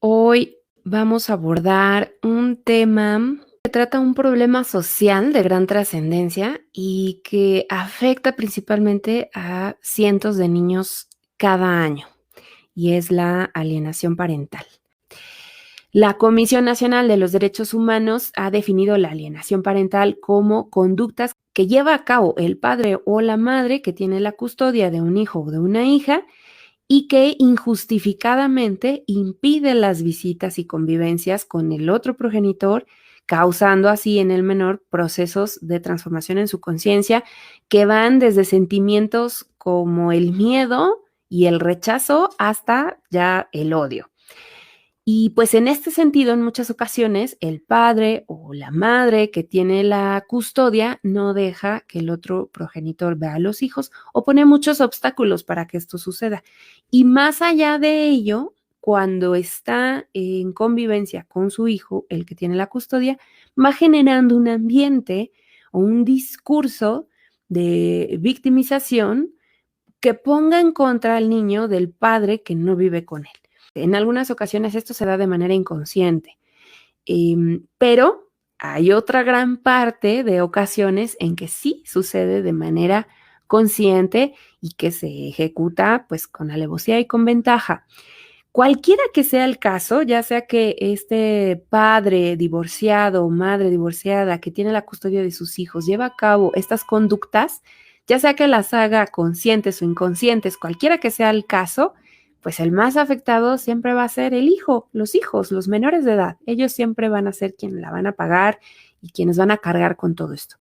Hoy vamos a abordar un tema que trata un problema social de gran trascendencia y que afecta principalmente a cientos de niños cada año, y es la alienación parental. La Comisión Nacional de los Derechos Humanos ha definido la alienación parental como conductas que lleva a cabo el padre o la madre que tiene la custodia de un hijo o de una hija y que injustificadamente impide las visitas y convivencias con el otro progenitor, causando así en el menor procesos de transformación en su conciencia que van desde sentimientos como el miedo y el rechazo hasta ya el odio. Y pues en este sentido, en muchas ocasiones, el padre o la madre que tiene la custodia no deja que el otro progenitor vea a los hijos o pone muchos obstáculos para que esto suceda. Y más allá de ello, cuando está en convivencia con su hijo, el que tiene la custodia, va generando un ambiente o un discurso de victimización que ponga en contra al niño del padre que no vive con él. En algunas ocasiones esto se da de manera inconsciente, pero hay otra gran parte de ocasiones en que sí sucede de manera consciente y que se ejecuta pues con alevosía y con ventaja. Cualquiera que sea el caso, ya sea que este padre divorciado o madre divorciada que tiene la custodia de sus hijos lleva a cabo estas conductas, ya sea que las haga conscientes o inconscientes, cualquiera que sea el caso, pues el más afectado siempre va a ser el hijo, los hijos, los menores de edad. Ellos siempre van a ser quienes la van a pagar y quienes van a cargar con todo esto.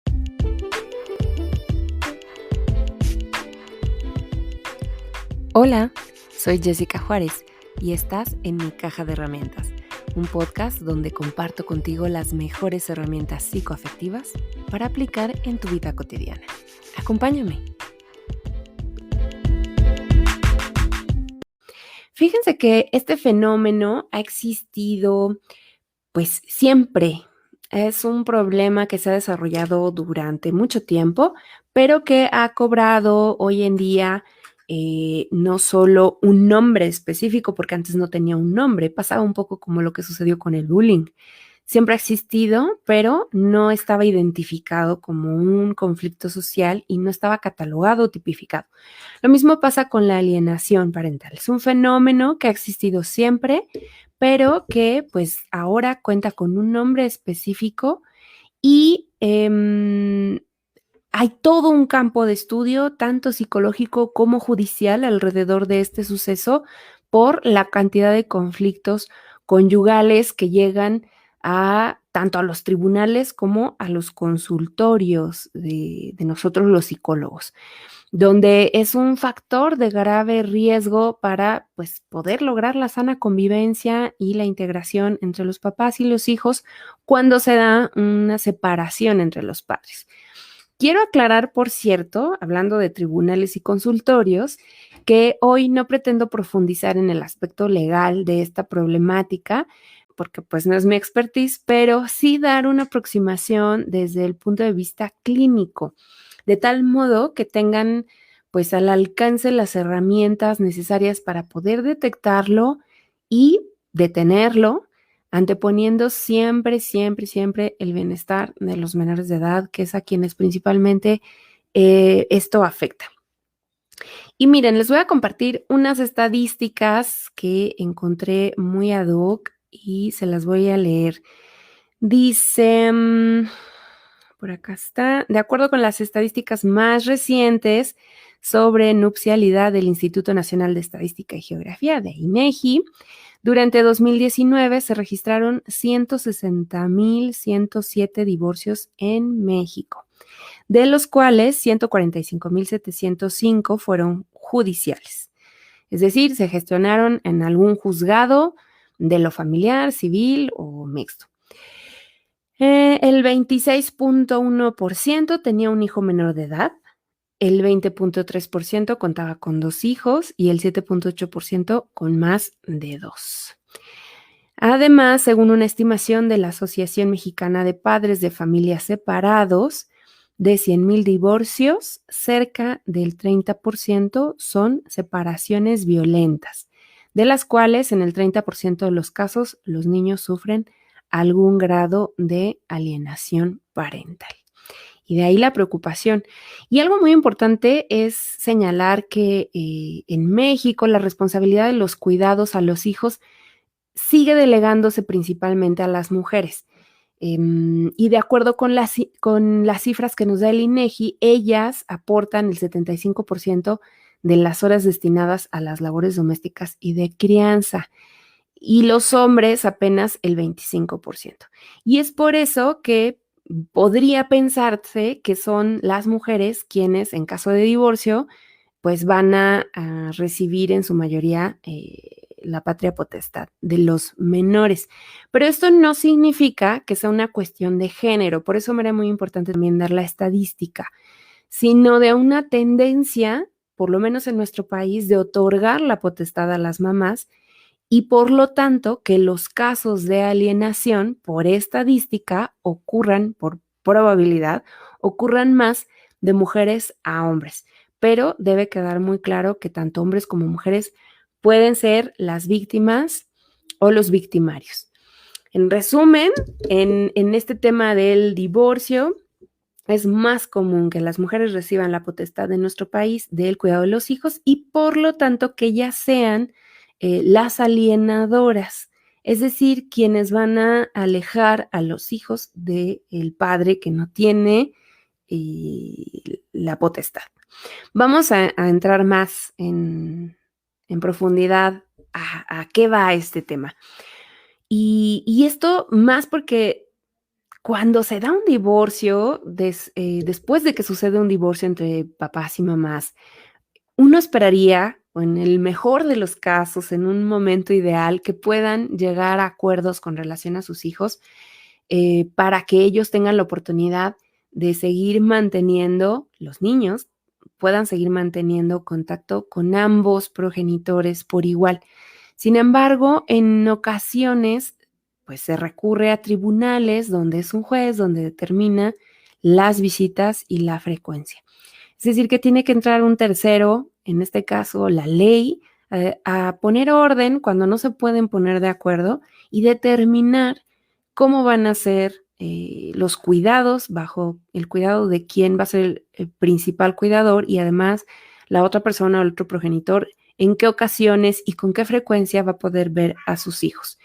Hola, soy Jessica Juárez y estás en Mi Caja de Herramientas, un podcast donde comparto contigo las mejores herramientas psicoafectivas para aplicar en tu vida cotidiana. Acompáñame. Fíjense que este fenómeno ha existido pues siempre. Es un problema que se ha desarrollado durante mucho tiempo, pero que ha cobrado hoy en día no solo un nombre específico, porque antes no tenía un nombre, pasaba un poco como lo que sucedió con el bullying. Siempre ha existido, pero no estaba identificado como un conflicto social y no estaba catalogado o tipificado. Lo mismo pasa con la alienación parental. Es un fenómeno que ha existido siempre, pero que pues ahora cuenta con un nombre específico y hay todo un campo de estudio, tanto psicológico como judicial, alrededor de este suceso por la cantidad de conflictos conyugales que llegan a tanto a los tribunales como a los consultorios de nosotros los psicólogos, donde es un factor de grave riesgo para, pues, poder lograr la sana convivencia y la integración entre los papás y los hijos cuando se da una separación entre los padres. Quiero aclarar, por cierto, hablando de tribunales y consultorios, que hoy no pretendo profundizar en el aspecto legal de esta problemática, porque pues no es mi expertise, pero sí dar una aproximación desde el punto de vista clínico, de tal modo que tengan pues al alcance las herramientas necesarias para poder detectarlo y detenerlo, anteponiendo siempre, siempre, siempre el bienestar de los menores de edad, que es a quienes principalmente esto afecta. Y miren, les voy a compartir unas estadísticas que encontré muy ad hoc y se las voy a leer. Dice, por acá está, de acuerdo con las estadísticas más recientes sobre nupcialidad del Instituto Nacional de Estadística y Geografía, de INEGI, durante 2019 se registraron 160,107 divorcios en México, de los cuales 145,705 fueron judiciales. Es decir, se gestionaron en algún juzgado de lo familiar, civil o mixto. El 26,1% tenía un hijo menor de edad, el 20,3% contaba con 2 hijos y el 7,8% con más de 2. Además, según una estimación de la Asociación Mexicana de Padres de Familias Separados, de 100,000 divorcios, cerca del 30% son separaciones violentas, de las cuales en el 30% de los casos los niños sufren algún grado de alienación parental. Y de ahí la preocupación. Y algo muy importante es señalar que en México la responsabilidad de los cuidados a los hijos sigue delegándose principalmente a las mujeres. Y de acuerdo con las cifras que nos da el INEGI, ellas aportan el 75% de las horas destinadas a las labores domésticas y de crianza, y los hombres apenas el 25%. Y es por eso que podría pensarse que son las mujeres quienes, en caso de divorcio, pues van a recibir en su mayoría la patria potestad de los menores. Pero esto no significa que sea una cuestión de género, por eso me era muy importante también dar la estadística, sino de una tendencia, por lo menos en nuestro país, de otorgar la potestad a las mamás y por lo tanto que los casos de alienación por estadística ocurran, por probabilidad, ocurran más de mujeres a hombres. Pero debe quedar muy claro que tanto hombres como mujeres pueden ser las víctimas o los victimarios. En resumen, en este tema del divorcio, es más común que las mujeres reciban la potestad en nuestro país del cuidado de los hijos y por lo tanto que ellas sean las alienadoras, es decir, quienes van a alejar a los hijos del padre que no tiene la potestad. Vamos a entrar más en profundidad a qué va este tema. Y esto más porque cuando se da un divorcio, después de que sucede un divorcio entre papás y mamás, uno esperaría, o en el mejor de los casos, en un momento ideal, que puedan llegar a acuerdos con relación a sus hijos para que ellos tengan la oportunidad de seguir manteniendo, los niños puedan seguir manteniendo contacto con ambos progenitores por igual. Sin embargo, en ocasiones, pues se recurre a tribunales donde es un juez donde determina las visitas y la frecuencia. Es decir, que tiene que entrar un tercero, en este caso la ley, a poner orden cuando no se pueden poner de acuerdo y determinar cómo van a ser los cuidados bajo el cuidado de quién va a ser el principal cuidador y además la otra persona o el otro progenitor, en qué ocasiones y con qué frecuencia va a poder ver a sus hijos.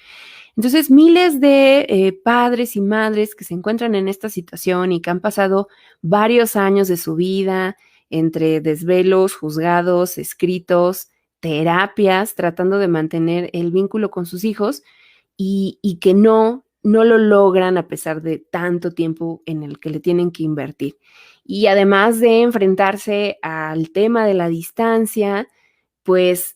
Entonces, miles de padres y madres que se encuentran en esta situación y que han pasado varios años de su vida entre desvelos, juzgados, escritos, terapias, tratando de mantener el vínculo con sus hijos y que no lo logran a pesar de tanto tiempo en el que le tienen que invertir. Y además de enfrentarse al tema de la distancia, pues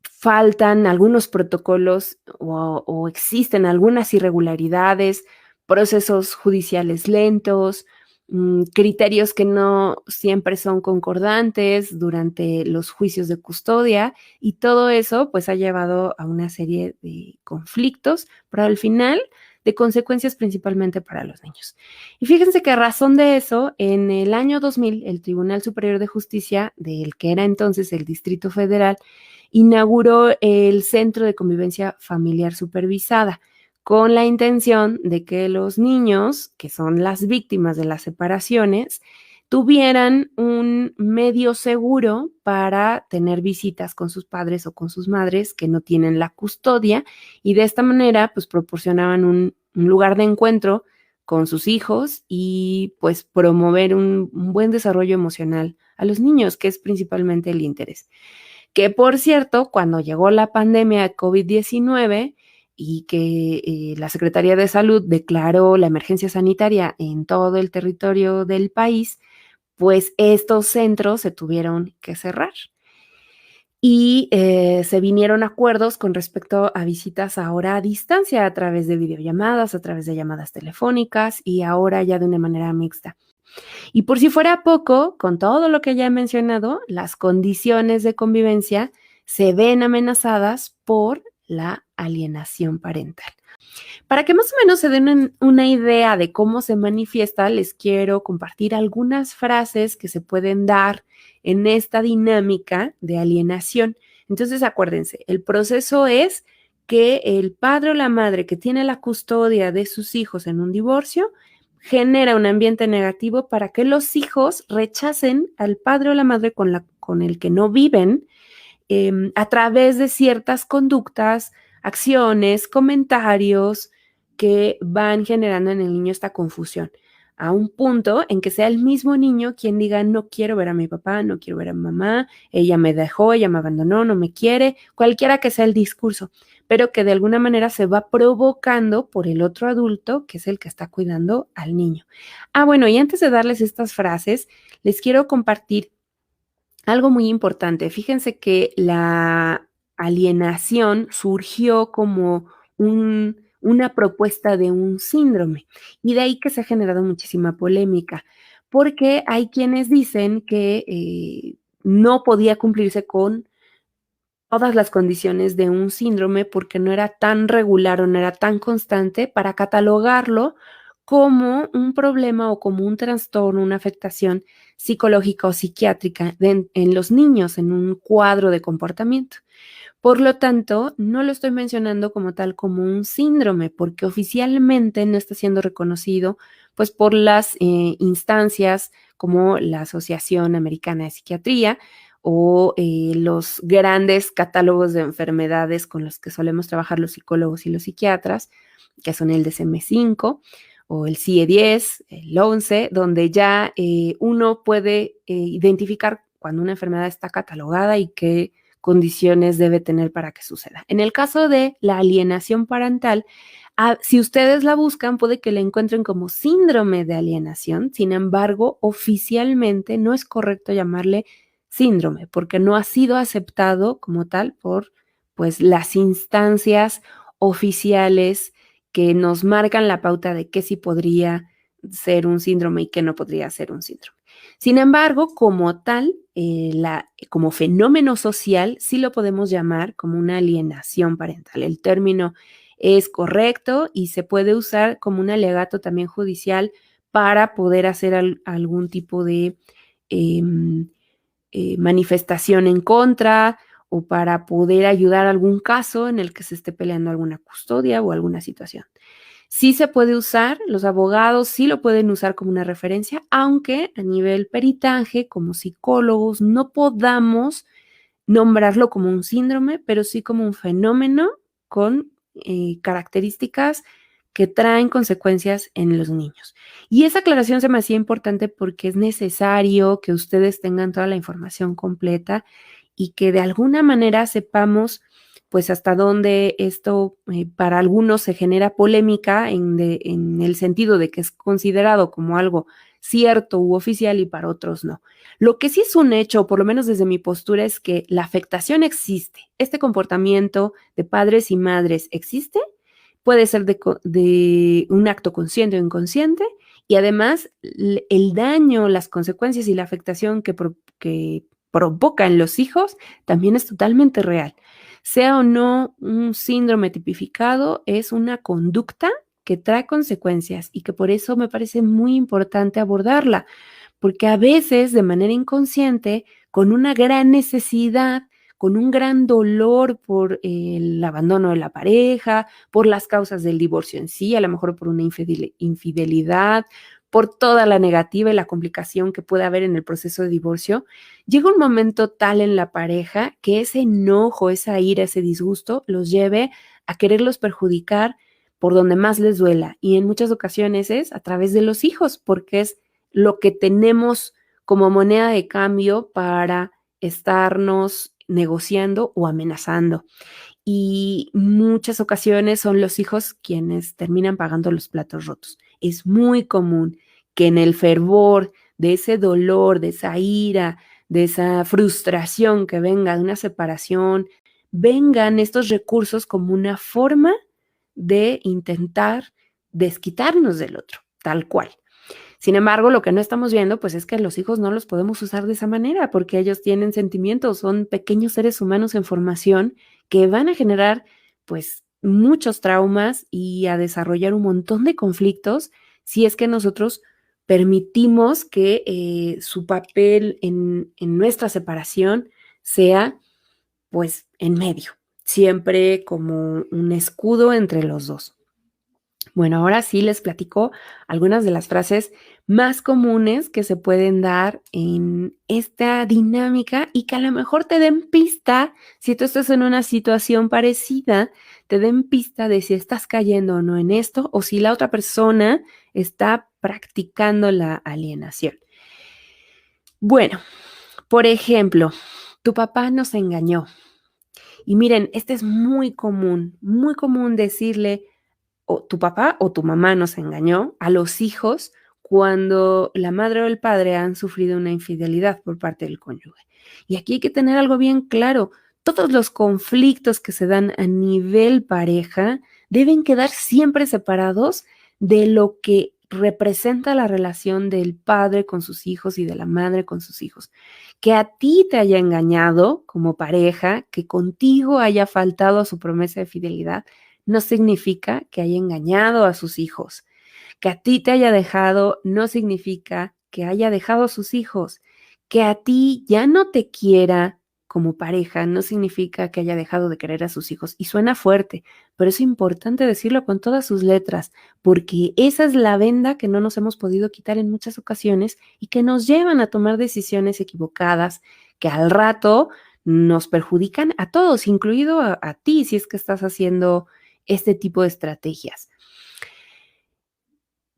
faltan algunos protocolos o existen algunas irregularidades, procesos judiciales lentos, criterios que no siempre son concordantes durante los juicios de custodia y todo eso pues ha llevado a una serie de conflictos, pero al final de consecuencias principalmente para los niños. Y fíjense que a razón de eso, en el año 2000, el Tribunal Superior de Justicia, del que era entonces el Distrito Federal, inauguró el Centro de Convivencia Familiar Supervisada con la intención de que los niños, que son las víctimas de las separaciones, tuvieran un medio seguro para tener visitas con sus padres o con sus madres que no tienen la custodia y de esta manera pues proporcionaban un lugar de encuentro con sus hijos y pues promover un buen desarrollo emocional a los niños, que es principalmente el interés. Que por cierto, cuando llegó la pandemia de COVID-19 y que la Secretaría de Salud declaró la emergencia sanitaria en todo el territorio del país, pues estos centros se tuvieron que cerrar. Y se vinieron acuerdos con respecto a visitas ahora a distancia a través de videollamadas, a través de llamadas telefónicas y ahora ya de una manera mixta. Y por si fuera poco, con todo lo que ya he mencionado, las condiciones de convivencia se ven amenazadas por la alienación parental. Para que más o menos se den una idea de cómo se manifiesta, les quiero compartir algunas frases que se pueden dar en esta dinámica de alienación. Entonces, acuérdense, el proceso es que el padre o la madre que tiene la custodia de sus hijos en un divorcio genera un ambiente negativo para que los hijos rechacen al padre o la madre con el que no viven, a través de ciertas conductas, acciones, comentarios que van generando en el niño esta confusión, a un punto en que sea el mismo niño quien diga: no quiero ver a mi papá, no quiero ver a mi mamá, ella me dejó, ella me abandonó, no me quiere, cualquiera que sea el discurso, pero que de alguna manera se va provocando por el otro adulto, que es el que está cuidando al niño. Bueno, y antes de darles estas frases, les quiero compartir algo muy importante. Fíjense que la alienación surgió como una propuesta de un síndrome, y de ahí que se ha generado muchísima polémica, porque hay quienes dicen que no podía cumplirse con todas las condiciones de un síndrome porque no era tan regular o no era tan constante para catalogarlo como un problema o como un trastorno, una afectación psicológica o psiquiátrica en los niños, en un cuadro de comportamiento. Por lo tanto, no lo estoy mencionando como tal, como un síndrome, porque oficialmente no está siendo reconocido, pues, por las instancias como la Asociación Americana de Psiquiatría o los grandes catálogos de enfermedades con los que solemos trabajar los psicólogos y los psiquiatras, que son el DSM-5 o el CIE-10, el 11, donde ya uno puede identificar cuando una enfermedad está catalogada y qué condiciones debe tener para que suceda. En el caso de la alienación parental, si ustedes la buscan, puede que la encuentren como síndrome de alienación. Sin embargo, oficialmente no es correcto llamarle síndrome, porque no ha sido aceptado como tal por, pues, las instancias oficiales que nos marcan la pauta de qué sí podría ser un síndrome y qué no podría ser un síndrome. Sin embargo, como tal, como fenómeno social, sí lo podemos llamar como una alienación parental. El término es correcto y se puede usar como un alegato también judicial para poder hacer algún tipo de em, manifestación en contra o para poder ayudar a algún caso en el que se esté peleando alguna custodia o alguna situación. Sí se puede usar, los abogados sí lo pueden usar como una referencia, aunque a nivel peritaje, como psicólogos, no podamos nombrarlo como un síndrome, pero sí como un fenómeno con características que traen consecuencias en los niños. Y esa aclaración se me hacía importante porque es necesario que ustedes tengan toda la información completa y que de alguna manera sepamos, pues, hasta dónde esto para algunos se genera polémica en el sentido de que es considerado como algo cierto u oficial y para otros no. Lo que sí es un hecho, por lo menos desde mi postura, es que la afectación existe. Este comportamiento de padres y madres existe, puede ser de un acto consciente o inconsciente, y además el daño, las consecuencias y la afectación que provoca en los hijos también es totalmente real. Sea o no un síndrome tipificado, es una conducta que trae consecuencias y que por eso me parece muy importante abordarla, porque a veces de manera inconsciente, con una gran necesidad, con un gran dolor por el abandono de la pareja, por las causas del divorcio en sí, a lo mejor por una infidelidad, por toda la negativa y la complicación que puede haber en el proceso de divorcio, llega un momento tal en la pareja que ese enojo, esa ira, ese disgusto los lleve a quererlos perjudicar por donde más les duela. Y en muchas ocasiones es a través de los hijos, porque es lo que tenemos como moneda de cambio para estarnos negociando o amenazando. Y muchas ocasiones son los hijos quienes terminan pagando los platos rotos. Es muy común que en el fervor de ese dolor, de esa ira, de esa frustración que venga de una separación, vengan estos recursos como una forma de intentar desquitarnos del otro, tal cual. Sin embargo, lo que no estamos viendo, pues, es que los hijos no los podemos usar de esa manera, porque ellos tienen sentimientos, son pequeños seres humanos en formación que van a generar, pues, muchos traumas y a desarrollar un montón de conflictos si es que nosotros permitimos que su papel en nuestra separación sea pues en medio, siempre como un escudo entre los dos. Bueno, ahora sí les platico algunas de las frases más comunes que se pueden dar en esta dinámica y que a lo mejor te den pista, si tú estás en una situación parecida, te den pista de si estás cayendo o no en esto o si la otra persona está practicando la alienación. Bueno, por ejemplo, tu papá nos engañó. Y miren, este es muy común decirle o tu papá o tu mamá nos engañó a los hijos cuando la madre o el padre han sufrido una infidelidad por parte del cónyuge. Y aquí hay que tener algo bien claro. Todos los conflictos que se dan a nivel pareja deben quedar siempre separados de lo que representa la relación del padre con sus hijos y de la madre con sus hijos. Que a ti te haya engañado como pareja, que contigo haya faltado a su promesa de fidelidad, no significa que haya engañado a sus hijos. Que a ti te haya dejado no significa que haya dejado a sus hijos. Que a ti ya no te quiera como pareja no significa que haya dejado de querer a sus hijos. Y suena fuerte, pero es importante decirlo con todas sus letras, porque esa es la venda que no nos hemos podido quitar en muchas ocasiones y que nos llevan a tomar decisiones equivocadas que al rato nos perjudican a todos, incluido a ti, si es que estás haciendo este tipo de estrategias.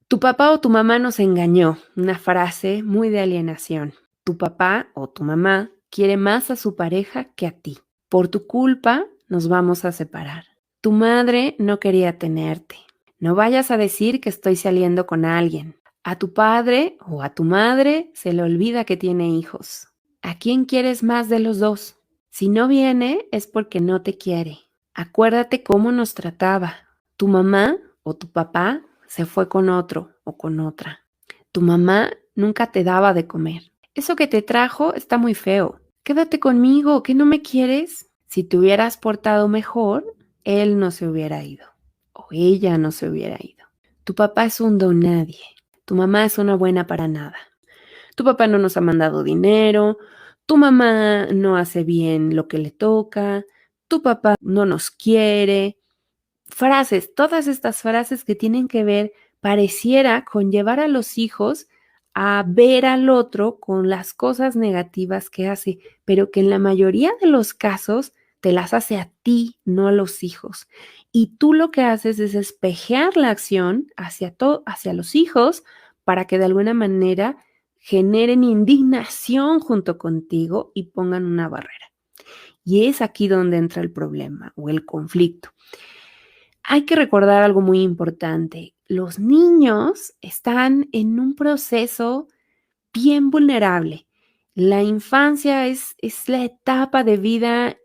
Tu papá o tu mamá nos engañó, una frase muy de alienación. Tu papá o tu mamá quiere más a su pareja que a ti. Por tu culpa nos vamos a separar. Tu madre no quería tenerte. No vayas a decir que estoy saliendo con alguien. A tu padre o a tu madre se le olvida que tiene hijos. ¿A quién quieres más de los dos? Si no viene es porque no te quiere. Acuérdate cómo nos trataba. Tu mamá o tu papá se fue con otro o con otra. Tu mamá nunca te daba de comer. Eso que te trajo está muy feo. Quédate conmigo, ¿que no me quieres? Si te hubieras portado mejor, él no se hubiera ido o ella no se hubiera ido. Tu papá es un don nadie. Tu mamá es una buena para nada. Tu papá no nos ha mandado dinero. Tu mamá no hace bien lo que le toca. Tu papá no nos quiere. Frases, todas estas frases que tienen que ver, pareciera, con llevar a los hijos a ver al otro con las cosas negativas que hace, pero que en la mayoría de los casos te las hace a ti, no a los hijos. Y tú lo que haces es espejear la acción hacia los hijos para que de alguna manera generen indignación junto contigo y pongan una barrera. Y es aquí donde entra el problema o el conflicto. Hay que recordar algo muy importante. Los niños están en un proceso bien vulnerable. La infancia es la etapa de vida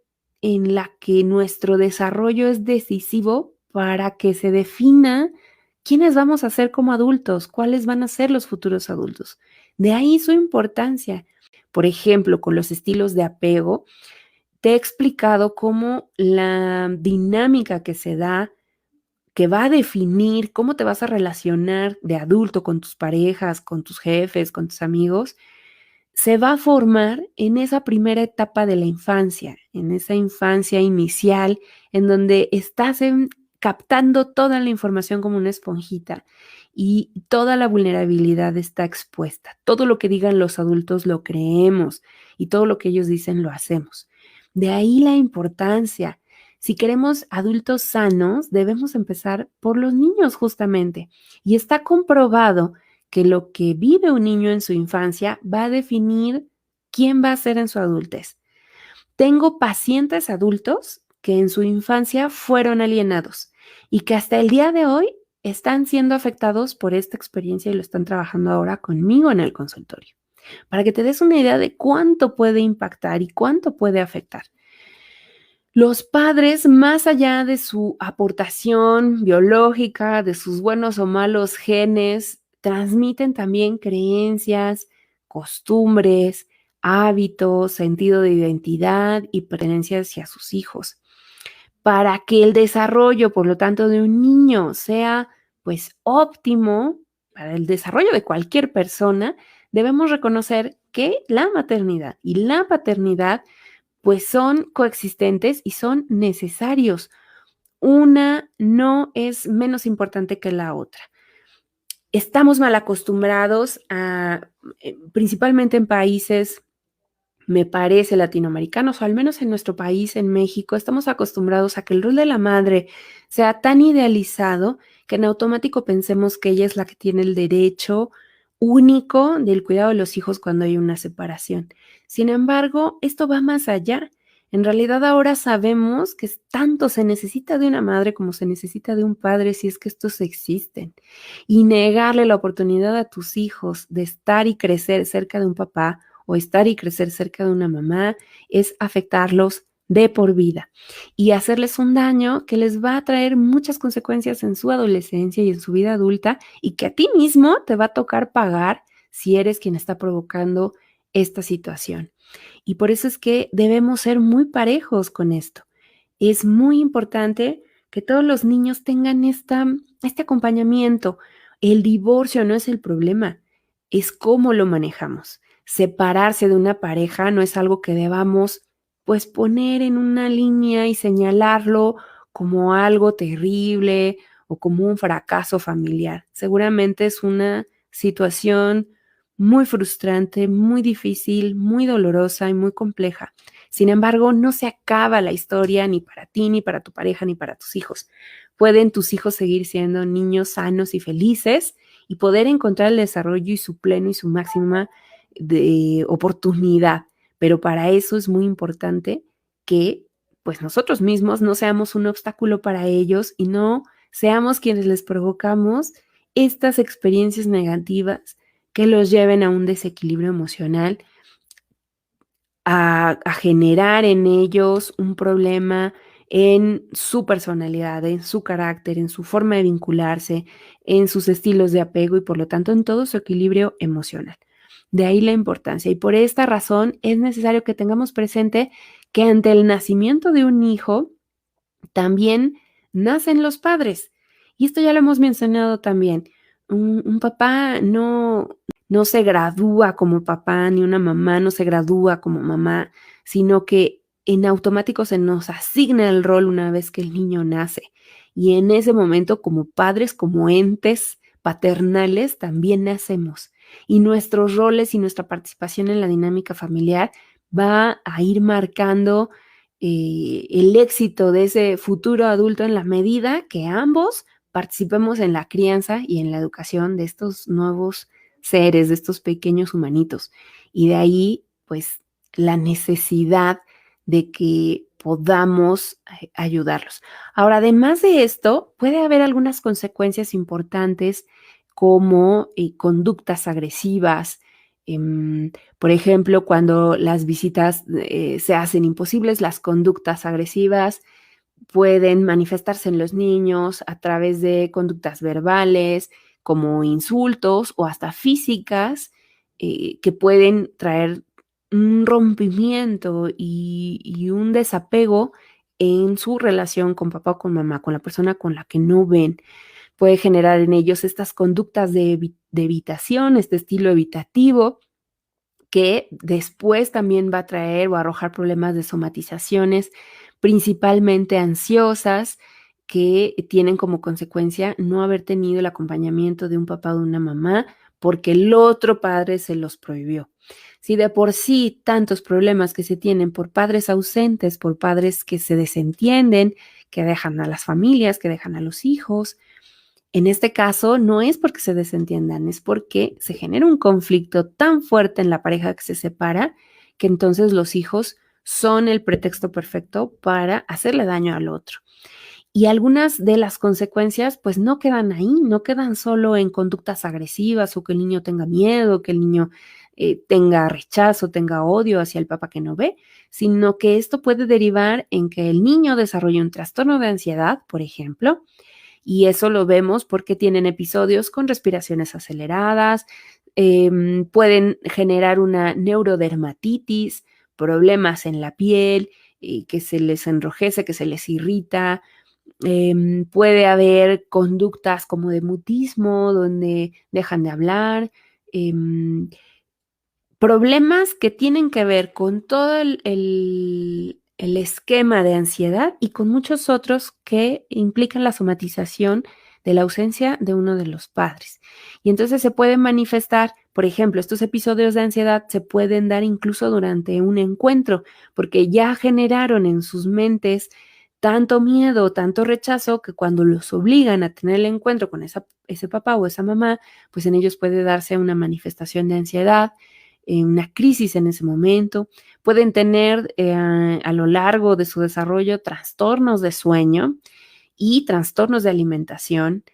en la que nuestro desarrollo es decisivo para que se defina quiénes vamos a ser como adultos, cuáles van a ser los futuros adultos. De ahí su importancia. Por ejemplo, con los estilos de apego, te he explicado cómo la dinámica que se da que va a definir cómo te vas a relacionar de adulto con tus parejas, con tus jefes, con tus amigos, se va a formar en esa primera etapa de la infancia, en esa infancia inicial, en donde estás captando toda la información como una esponjita y toda la vulnerabilidad está expuesta. Todo lo que digan los adultos lo creemos y todo lo que ellos dicen lo hacemos. De ahí la importancia. Si queremos adultos sanos, debemos empezar por los niños justamente. Y está comprobado que lo que vive un niño en su infancia va a definir quién va a ser en su adultez. Tengo pacientes adultos que en su infancia fueron alienados y que hasta el día de hoy están siendo afectados por esta experiencia y lo están trabajando ahora conmigo en el consultorio. Para que te des una idea de cuánto puede impactar y cuánto puede afectar. Los padres, más allá de su aportación biológica, de sus buenos o malos genes, transmiten también creencias, costumbres, hábitos, sentido de identidad y pertenencia hacia sus hijos. Para que el desarrollo, por lo tanto, de un niño sea pues óptimo para el desarrollo de cualquier persona, debemos reconocer que la maternidad y la paternidad pues son coexistentes y son necesarios. Una no es menos importante que la otra. Estamos mal acostumbrados principalmente en países, me parece, latinoamericanos, o al menos en nuestro país, en México, estamos acostumbrados a que el rol de la madre sea tan idealizado que en automático pensemos que ella es la que tiene el derecho único del cuidado de los hijos cuando hay una separación. Sin embargo, esto va más allá. En realidad ahora sabemos que tanto se necesita de una madre como se necesita de un padre si es que estos existen. Y negarle la oportunidad a tus hijos de estar y crecer cerca de un papá o estar y crecer cerca de una mamá es afectarlos de por vida y hacerles un daño que les va a traer muchas consecuencias en su adolescencia y en su vida adulta y que a ti mismo te va a tocar pagar si eres quien está provocando esta situación. Y por eso es que debemos ser muy parejos con esto. Es muy importante que todos los niños tengan este acompañamiento. El divorcio no es el problema, es cómo lo manejamos. Separarse de una pareja no es algo que debamos, pues, poner en una línea y señalarlo como algo terrible o como un fracaso familiar. Seguramente es una situación muy frustrante, muy difícil, muy dolorosa y muy compleja. Sin embargo, no se acaba la historia ni para ti, ni para tu pareja, ni para tus hijos. Pueden tus hijos seguir siendo niños sanos y felices y poder encontrar el desarrollo y su pleno y su máxima de oportunidad. Pero para eso es muy importante que pues nosotros mismos no seamos un obstáculo para ellos y no seamos quienes les provocamos estas experiencias negativas que los lleven a un desequilibrio emocional, a generar en ellos un problema en su personalidad, en su carácter, en su forma de vincularse, en sus estilos de apego y por lo tanto en todo su equilibrio emocional. De ahí la importancia. Y por esta razón es necesario que tengamos presente que ante el nacimiento de un hijo también nacen los padres. Y esto ya lo hemos mencionado también. Un papá no se gradúa como papá, ni una mamá no se gradúa como mamá, sino que en automático se nos asigna el rol una vez que el niño nace. Y en ese momento, como padres, como entes paternales, también nacemos. Y nuestros roles y nuestra participación en la dinámica familiar va a ir marcando el éxito de ese futuro adulto en la medida que ambos participemos en la crianza y en la educación de estos nuevos seres, de estos pequeños humanitos. Y de ahí, pues, la necesidad de que podamos ayudarlos. Ahora, además de esto, puede haber algunas consecuencias importantes como conductas agresivas, por ejemplo, cuando las visitas se hacen imposibles, las conductas agresivas pueden manifestarse en los niños a través de conductas verbales, como insultos o hasta físicas, que pueden traer un rompimiento y un desapego en su relación con papá o con mamá, con la persona con la que no ven. Puede generar en ellos estas conductas de evitación, este estilo evitativo, que después también va a traer o arrojar problemas de somatizaciones, principalmente ansiosas, que tienen como consecuencia no haber tenido el acompañamiento de un papá o de una mamá porque el otro padre se los prohibió. Si de por sí tantos problemas que se tienen por padres ausentes, por padres que se desentienden, que dejan a las familias, que dejan a los hijos, en este caso, no es porque se desentiendan, es porque se genera un conflicto tan fuerte en la pareja que se separa que entonces los hijos son el pretexto perfecto para hacerle daño al otro. Y algunas de las consecuencias, pues no quedan ahí, no quedan solo en conductas agresivas o que el niño tenga miedo, que el niño tenga rechazo, tenga odio hacia el papá que no ve, sino que esto puede derivar en que el niño desarrolle un trastorno de ansiedad, por ejemplo, y eso lo vemos porque tienen episodios con respiraciones aceleradas, pueden generar una neurodermatitis, problemas en la piel, que se les enrojece, que se les irrita. Puede haber conductas como de mutismo, donde dejan de hablar. em, problemas que tienen que ver con todo el esquema de ansiedad y con muchos otros que implican la somatización de la ausencia de uno de los padres. Y entonces se pueden manifestar, por ejemplo, estos episodios de ansiedad se pueden dar incluso durante un encuentro, porque ya generaron en sus mentes tanto miedo, tanto rechazo, que cuando los obligan a tener el encuentro con ese papá o esa mamá, pues en ellos puede darse una manifestación de ansiedad, una crisis en ese momento. Pueden tener a lo largo de su desarrollo trastornos de sueño y trastornos de alimentación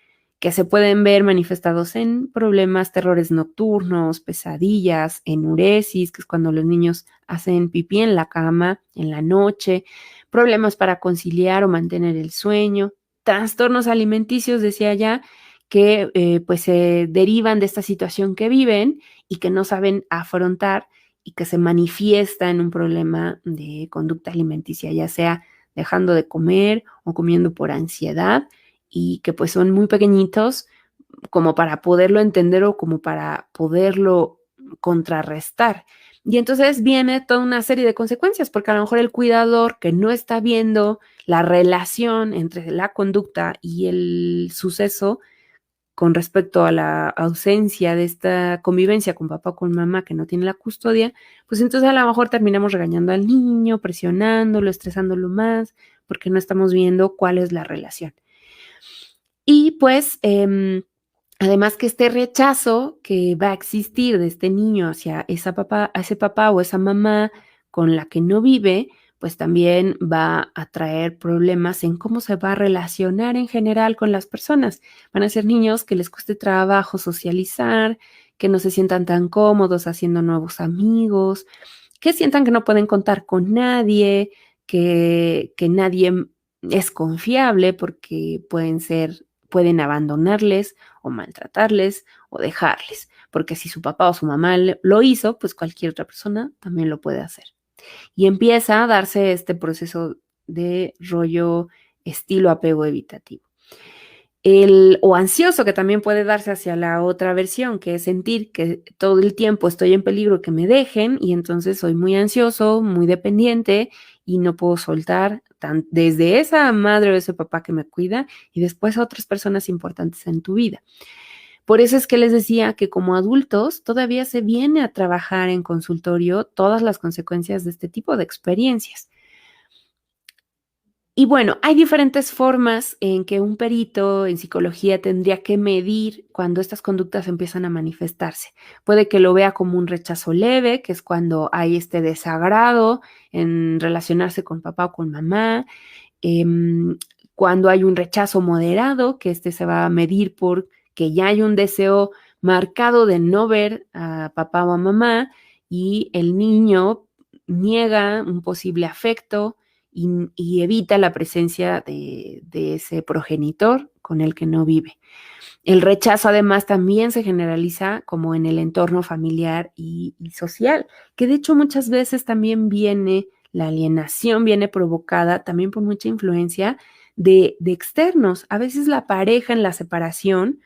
que se pueden ver manifestados en problemas, terrores nocturnos, pesadillas, enuresis, que es cuando los niños hacen pipí en la cama en la noche, problemas para conciliar o mantener el sueño, trastornos alimenticios, decía ya, que pues se derivan de esta situación que viven y que no saben afrontar y que se manifiesta en un problema de conducta alimenticia, ya sea dejando de comer o comiendo por ansiedad y que pues son muy pequeñitos como para poderlo entender o como para poderlo contrarrestar. Y entonces viene toda una serie de consecuencias, porque a lo mejor el cuidador que no está viendo la relación entre la conducta y el suceso con respecto a la ausencia de esta convivencia con papá o con mamá que no tiene la custodia, pues entonces a lo mejor terminamos regañando al niño, presionándolo, estresándolo más, porque no estamos viendo cuál es la relación. Y pues, además que este rechazo que va a existir de este niño hacia ese papá o esa mamá con la que no vive, pues también va a traer problemas en cómo se va a relacionar en general con las personas. Van a ser niños que les cueste trabajo socializar, que no se sientan tan cómodos haciendo nuevos amigos, que sientan que no pueden contar con nadie, que nadie es confiable porque pueden abandonarles o maltratarles o dejarles, porque si su papá o su mamá lo hizo, pues cualquier otra persona también lo puede hacer. Y empieza a darse este proceso de rollo estilo apego evitativo. O ansioso, que también puede darse hacia la otra versión, que es sentir que todo el tiempo estoy en peligro que me dejen y entonces soy muy ansioso, muy dependiente y no puedo soltar desde esa madre o ese papá que me cuida y después a otras personas importantes en tu vida. Por eso es que les decía que como adultos todavía se viene a trabajar en consultorio todas las consecuencias de este tipo de experiencias. Y bueno, hay diferentes formas en que un perito en psicología tendría que medir cuando estas conductas empiezan a manifestarse. Puede que lo vea como un rechazo leve, que es cuando hay este desagrado en relacionarse con papá o con mamá. Em, Cuando hay un rechazo moderado, que este se va a medir por que ya hay un deseo marcado de no ver a papá o a mamá y el niño niega un posible afecto y evita la presencia de ese progenitor con el que no vive. El rechazo además también se generaliza como en el entorno familiar y social, que de hecho muchas veces también la alienación viene provocada también por mucha influencia de externos. A veces la pareja en la separación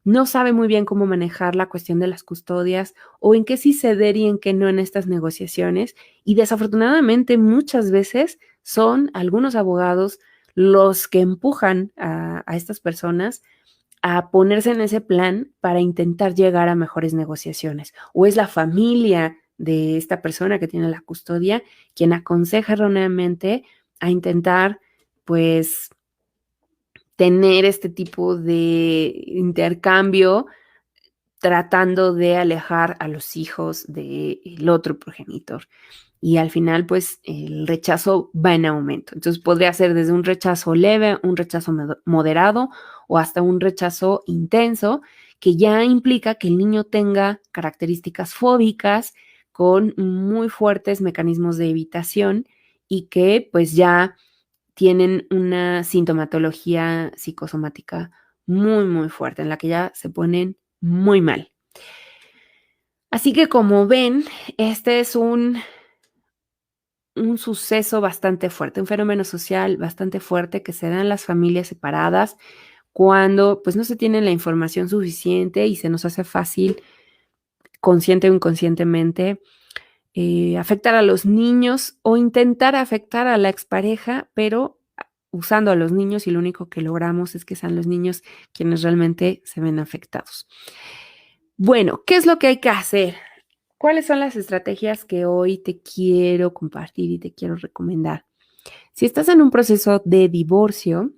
no sabe muy bien cómo manejar la cuestión de las custodias o en qué sí ceder y en qué no en estas negociaciones. Y desafortunadamente muchas veces son algunos abogados los que empujan a estas personas a ponerse en ese plan para intentar llegar a mejores negociaciones. O es la familia de esta persona que tiene la custodia quien aconseja erróneamente a intentar, pues, tener este tipo de intercambio tratando de alejar a los hijos del otro progenitor. Y al final, pues, el rechazo va en aumento. Entonces, podría ser desde un rechazo leve, un rechazo moderado o hasta un rechazo intenso, que ya implica que el niño tenga características fóbicas con muy fuertes mecanismos de evitación y que, pues, ya tienen una sintomatología psicosomática muy, muy fuerte, en la que ya se ponen muy mal. Así que como ven, este es un suceso bastante fuerte, un fenómeno social bastante fuerte que se da en las familias separadas cuando pues no se tiene la información suficiente y se nos hace fácil consciente o inconscientemente, afectar a los niños o intentar afectar a la expareja, pero usando a los niños y lo único que logramos es que sean los niños quienes realmente se ven afectados. Bueno, ¿qué es lo que hay que hacer? ¿Cuáles son las estrategias que hoy te quiero compartir y te quiero recomendar? Si estás en un proceso de divorcio,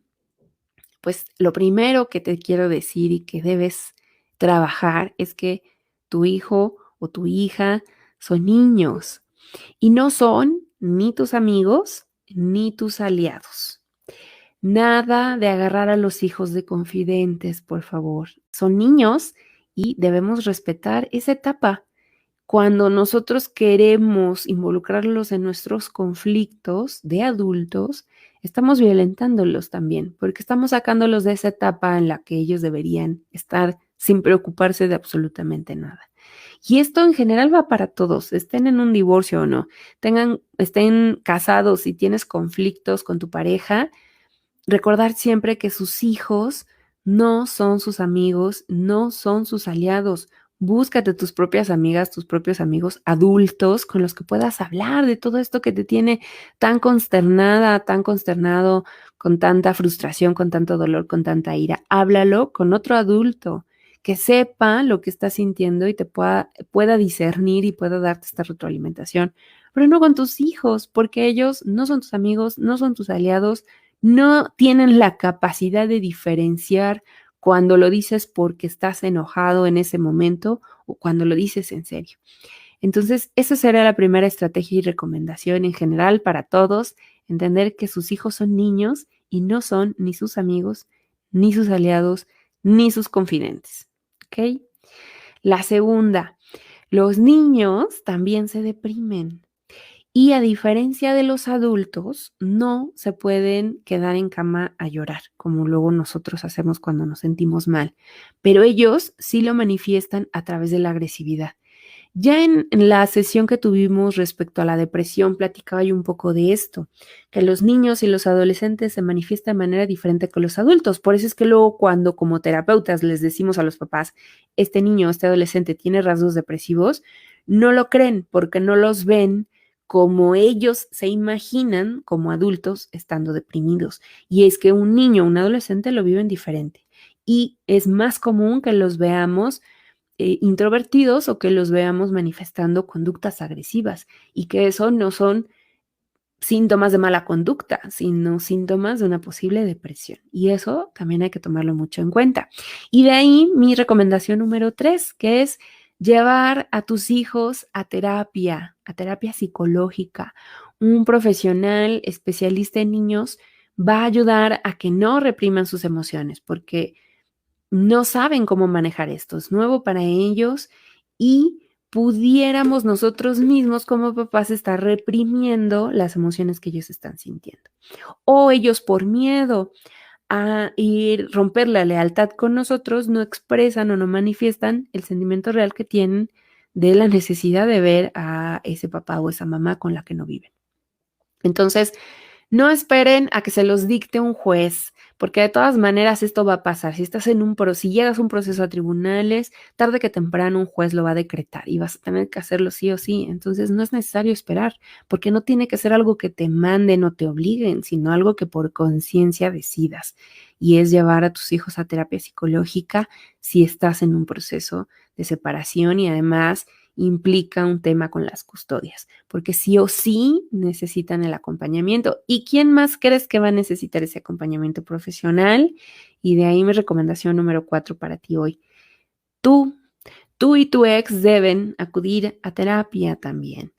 pues lo primero que te quiero decir y que debes trabajar es que tu hijo o tu hija son niños y no son ni tus amigos ni tus aliados. Nada de agarrar a los hijos de confidentes, por favor. Son niños y debemos respetar esa etapa. Cuando nosotros queremos involucrarlos en nuestros conflictos de adultos, estamos violentándolos también, porque estamos sacándolos de esa etapa en la que ellos deberían estar sin preocuparse de absolutamente nada. Y esto en general va para todos, estén en un divorcio o no, estén casados y tienes conflictos con tu pareja, recordar siempre que sus hijos no son sus amigos, no son sus aliados. Búscate tus propias amigas, tus propios amigos adultos con los que puedas hablar de todo esto que te tiene tan consternada, tan consternado, con tanta frustración, con tanto dolor, con tanta ira. Háblalo con otro adulto que sepa lo que estás sintiendo y te pueda discernir y pueda darte esta retroalimentación, pero no con tus hijos, porque ellos no son tus amigos, no son tus aliados, no tienen la capacidad de diferenciar cuando lo dices porque estás enojado en ese momento o cuando lo dices en serio. Entonces, esa será la primera estrategia y recomendación en general para todos, entender que sus hijos son niños y no son ni sus amigos, ni sus aliados, ni sus confidentes. ¿Ok? La segunda, los niños también se deprimen. Y a diferencia de los adultos, no se pueden quedar en cama a llorar, como luego nosotros hacemos cuando nos sentimos mal, pero ellos sí lo manifiestan a través de la agresividad. Ya en la sesión que tuvimos respecto a la depresión, platicaba yo un poco de esto, que los niños y los adolescentes se manifiestan de manera diferente que los adultos. Por eso es que luego cuando como terapeutas les decimos a los papás, este niño, este adolescente tiene rasgos depresivos, no lo creen porque no los ven como ellos se imaginan como adultos estando deprimidos. Y es que un niño, un adolescente lo viven diferente. Y es más común que los veamos introvertidos o que los veamos manifestando conductas agresivas y que eso no son síntomas de mala conducta, sino síntomas de una posible depresión. Y eso también hay que tomarlo mucho en cuenta. Y de ahí mi recomendación número 3, que es llevar a tus hijos a terapia psicológica. Un profesional especialista en niños va a ayudar a que no repriman sus emociones, porque no saben cómo manejar esto, es nuevo para ellos y pudiéramos nosotros mismos como papás estar reprimiendo las emociones que ellos están sintiendo. O ellos por miedo a ir romper la lealtad con nosotros no expresan o no manifiestan el sentimiento real que tienen de la necesidad de ver a ese papá o esa mamá con la que no viven. Entonces, no esperen a que se los dicte un juez, porque de todas maneras esto va a pasar. Si llegas a un proceso a tribunales, tarde que temprano un juez lo va a decretar y vas a tener que hacerlo sí o sí. Entonces no es necesario esperar, porque no tiene que ser algo que te manden o te obliguen, sino algo que por conciencia decidas. Y es llevar a tus hijos a terapia psicológica si estás en un proceso de separación y además implica un tema con las custodias, porque sí o sí necesitan el acompañamiento. ¿Y quién más crees que va a necesitar ese acompañamiento profesional? Y de ahí mi recomendación número 4 para ti hoy. Tú y tu ex deben acudir a terapia también.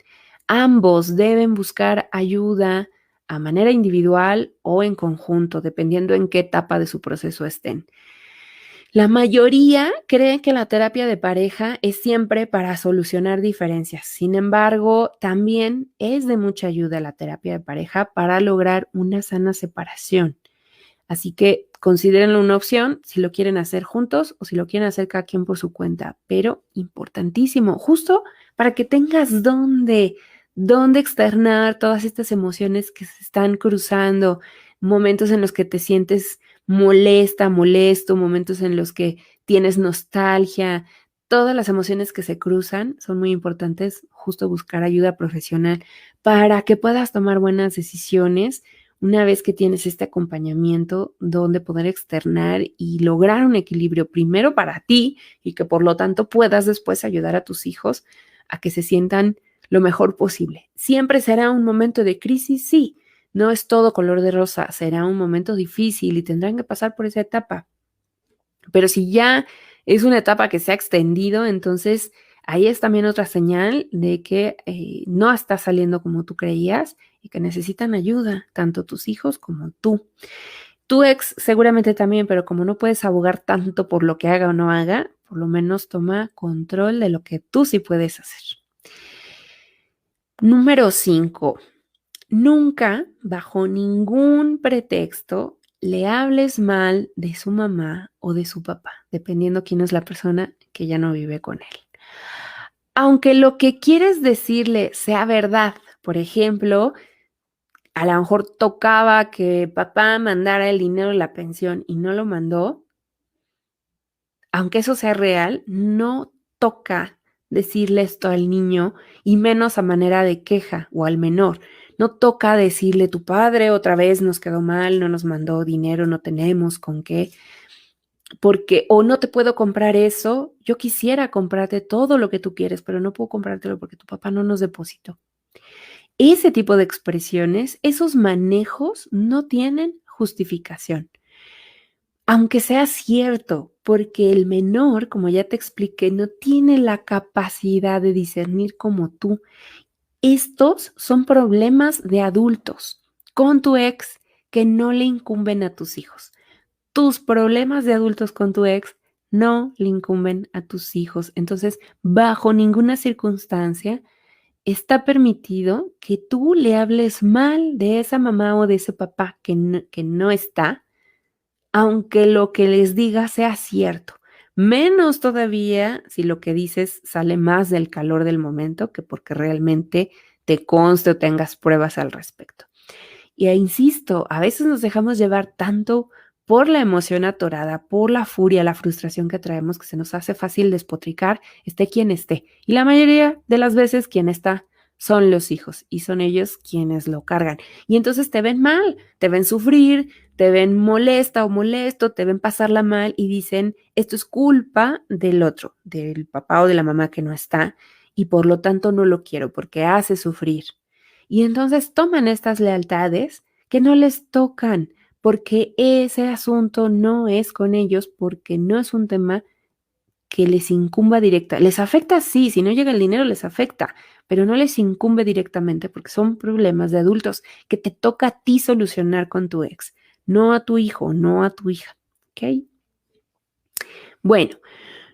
Ambos deben buscar ayuda a manera individual o en conjunto, dependiendo en qué etapa de su proceso estén. La mayoría cree que la terapia de pareja es siempre para solucionar diferencias. Sin embargo, también es de mucha ayuda la terapia de pareja para lograr una sana separación. Así que considérenlo una opción si lo quieren hacer juntos o si lo quieren hacer cada quien por su cuenta. Pero importantísimo, justo para que tengas dónde externar todas estas emociones que se están cruzando, momentos en los que te sientes molesta, molesto, momentos en los que tienes nostalgia, todas las emociones que se cruzan son muy importantes, justo buscar ayuda profesional para que puedas tomar buenas decisiones una vez que tienes este acompañamiento donde poder externar y lograr un equilibrio primero para ti y que por lo tanto puedas después ayudar a tus hijos a que se sientan lo mejor posible. ¿Siempre será un momento de crisis? Sí, no es todo color de rosa, será un momento difícil y tendrán que pasar por esa etapa. Pero si ya es una etapa que se ha extendido, entonces ahí es también otra señal de que no está saliendo como tú creías y que necesitan ayuda, tanto tus hijos como tú. Tu ex seguramente también, pero como no puedes abogar tanto por lo que haga o no haga, por lo menos toma control de lo que tú sí puedes hacer. Número 5. Nunca, bajo ningún pretexto, le hables mal de su mamá o de su papá, dependiendo quién es la persona que ya no vive con él. Aunque lo que quieres decirle sea verdad, por ejemplo, a lo mejor tocaba que papá mandara el dinero de la pensión y no lo mandó, aunque eso sea real, no toca decirle esto al niño y menos a manera de queja o al menor. No toca decirle tu padre otra vez nos quedó mal, no nos mandó dinero, no tenemos con qué, porque o no te puedo comprar eso, yo quisiera comprarte todo lo que tú quieres, pero no puedo comprártelo porque tu papá no nos depositó. Ese tipo de expresiones, esos manejos no tienen justificación. Aunque sea cierto, porque el menor, como ya te expliqué, no tiene la capacidad de discernir como tú. Estos son problemas de adultos con tu ex que no le incumben a tus hijos. Tus problemas de adultos con tu ex no le incumben a tus hijos. Entonces, bajo ninguna circunstancia está permitido que tú le hables mal de esa mamá o de ese papá que no está, aunque lo que les diga sea cierto. Menos todavía si lo que dices sale más del calor del momento que porque realmente te conste o tengas pruebas al respecto. Y insisto, a veces nos dejamos llevar tanto por la emoción atorada, por la furia, la frustración que traemos, que se nos hace fácil despotricar, esté quien esté. Y la mayoría de las veces quien está son los hijos y son ellos quienes lo cargan. Y entonces te ven mal, te ven sufrir, te ven molesta o molesto, te ven pasarla mal y dicen, esto es culpa del otro, del papá o de la mamá que no está y por lo tanto no lo quiero porque hace sufrir. Y entonces toman estas lealtades que no les tocan, porque ese asunto no es con ellos, porque no es un tema que les incumba directa. Les afecta, sí, si no llega el dinero les afecta, pero no les incumbe directamente porque son problemas de adultos que te toca a ti solucionar con tu ex, no a tu hijo, no a tu hija. ¿Ok? Bueno,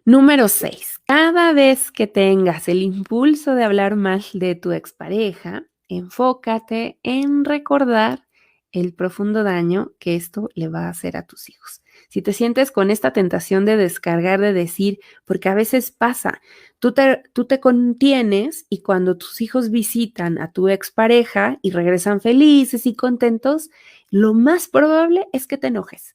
número 6. Cada vez que tengas el impulso de hablar mal de tu expareja, enfócate en recordar el profundo daño que esto le va a hacer a tus hijos. Si te sientes con esta tentación de descargar, de decir, porque a veces pasa, tú te contienes y cuando tus hijos visitan a tu expareja y regresan felices y contentos, lo más probable es que te enojes,